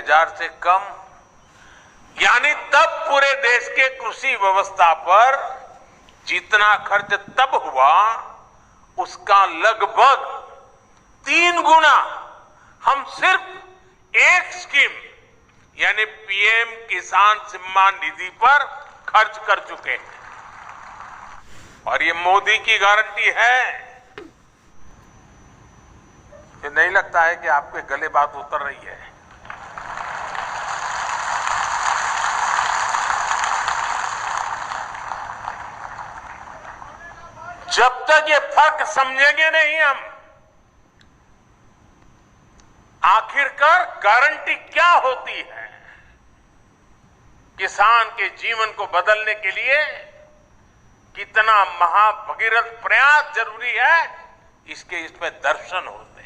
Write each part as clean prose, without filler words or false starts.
90,000 से कम, यानी तब पूरे देश के कृषि व्यवस्था पर जितना खर्च तब हुआ उसका लगभग 3 गुना हम सिर्फ एक स्कीम यानी पीएम किसान सम्मान निधि पर खर्च कर चुके हैं। और ये मोदी की गारंटी है। ये नहीं लगता है कि आपके गले बात उतर रही है। जब तक ये फर्क समझेंगे नहीं हम, आखिरकार गारंटी क्या होती है, किसान के जीवन को बदलने के लिए कितना महाभगीरथ प्रयास जरूरी है, इसमें दर्शन होते हैं।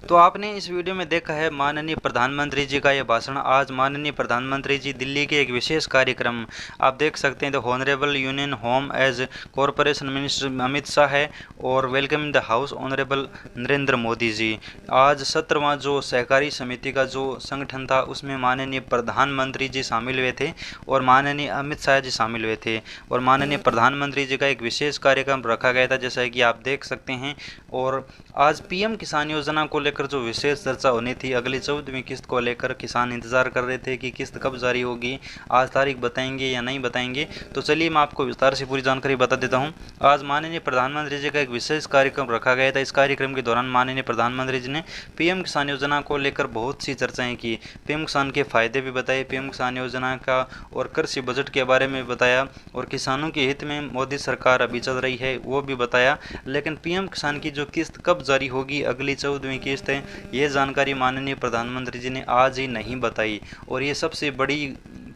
तो आपने इस वीडियो में देखा है माननीय प्रधानमंत्री जी का ये भाषण। आज माननीय प्रधानमंत्री जी दिल्ली के एक विशेष कार्यक्रम, आप देख सकते हैं, द ऑनरेबल यूनियन होम एज कॉरपोरेशन मिनिस्टर अमित शाह है और welcome in the house honourable Narendra Modi ji. आज 17वां जो सहकारी समिति का जो संगठन था उसमें माननीय प्रधानमंत्री जी शामिल हुए थे और माननीय अमित शाह जी शामिल हुए थे और माननीय प्रधानमंत्री जी का एक विशेष कार्यक्रम रखा गया था, जैसा कि आप देख सकते हैं। और आज पीएम किसान योजना को लेकर जो विशेष चर्चा होनी थी, अगली 14वीं किस्त को लेकर किसान इंतजार कर रहे थे कि किस्त कब जारी होगी, आज तारीख बताएंगे या नहीं बताएंगे। तो चलिए मैं आपको विस्तार से पूरी जानकारी बता देता हूं। आज माननीय प्रधानमंत्री जी का एक विशेष कार्यक्रम रखा गया था। इस कार्यक्रम के दौरान माननीय प्रधानमंत्री जी ने पीएम किसान योजना को लेकर बहुत सी चर्चाएं की, पीएम किसान के फायदे भी बताए, पीएम किसान योजना का और कृषि बजट के बारे में बताया और किसानों के हित में मोदी सरकार अभी चल रही है वो भी बताया। लेकिन पीएम किसान की जो किस्त कब जारी होगी, अगली 14वीं किस्त है, ये जानकारी माननीय प्रधानमंत्री जी ने आज ही नहीं बताई और ये सबसे बड़ी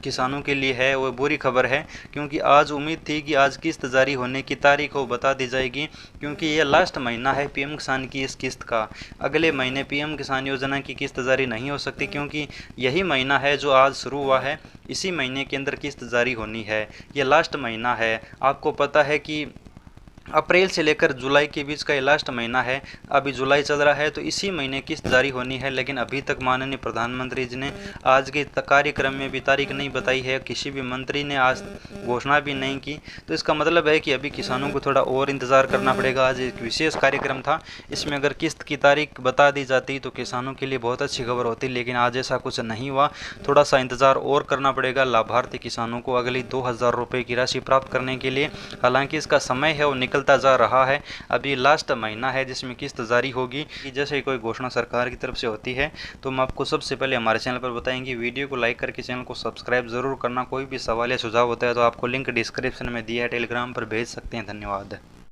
किसानों के लिए है वो बुरी खबर है, क्योंकि आज उम्मीद थी कि आज किस्त जारी होने की तारीख हो बता दी जाएगी, क्योंकि ये लास्ट महीना है पीएम किसान की इस किस्त का। अगले महीने पीएम किसान योजना की किस्त जारी नहीं हो सकती, क्योंकि यही महीना है जो आज शुरू हुआ है, इसी महीने के अंदर किस्त जारी होनी है। ये लास्ट महीना है। आपको पता है कि अप्रैल से लेकर जुलाई के बीच का ये लास्ट महीना है, अभी जुलाई चल रहा है, तो इसी महीने किस्त जारी होनी है। लेकिन अभी तक माननीय प्रधानमंत्री जी ने आज के कार्यक्रम में भी तारीख नहीं बताई है, किसी भी मंत्री ने आज घोषणा भी नहीं की। तो इसका मतलब है कि अभी किसानों को थोड़ा और इंतज़ार करना पड़ेगा। आज एक विशेष कार्यक्रम था, इसमें अगर किस्त की तारीख बता दी जाती तो किसानों के लिए बहुत अच्छी खबर होती, लेकिन आज ऐसा कुछ नहीं हुआ। थोड़ा सा इंतज़ार और करना पड़ेगा लाभार्थी किसानों को अगली 2000 रुपये की राशि प्राप्त करने के लिए। हालांकि इसका समय है वो निकलता जा रहा है, अभी लास्ट महीना है जिसमें किस्त जारी होगी। जैसे कोई घोषणा सरकार की तरफ से होती है तो हम आपको सबसे पहले हमारे चैनल पर बताएंगे। वीडियो को लाइक करके चैनल को सब्सक्राइब जरूर करना। कोई भी सवाल या सुझाव होता है तो आपको लिंक डिस्क्रिप्शन में दिया है, टेलीग्राम पर भेज सकते हैं। धन्यवाद।